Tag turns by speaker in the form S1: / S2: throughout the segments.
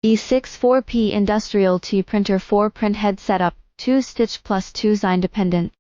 S1: E64P Industrial T Printer 4 Printhead Setup, 2 stitch plus 2 Independent.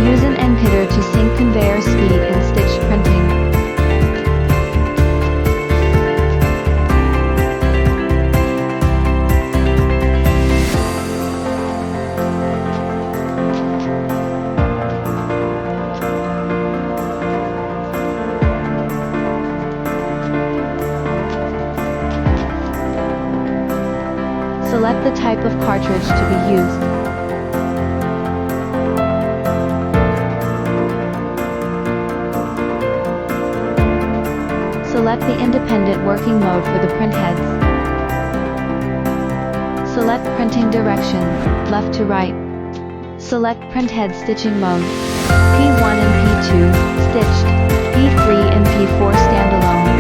S1: Use an end hitter to sync conveyor speed and stitch printing. Select the type of cartridge to be used. Select the independent working mode for the printheads. Select printing direction, left to right. Select printhead stitching mode. P1 and P2, stitched. P3 and P4 standalone.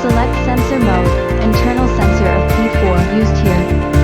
S1: Select sensor mode, internal sensor of P4 used here.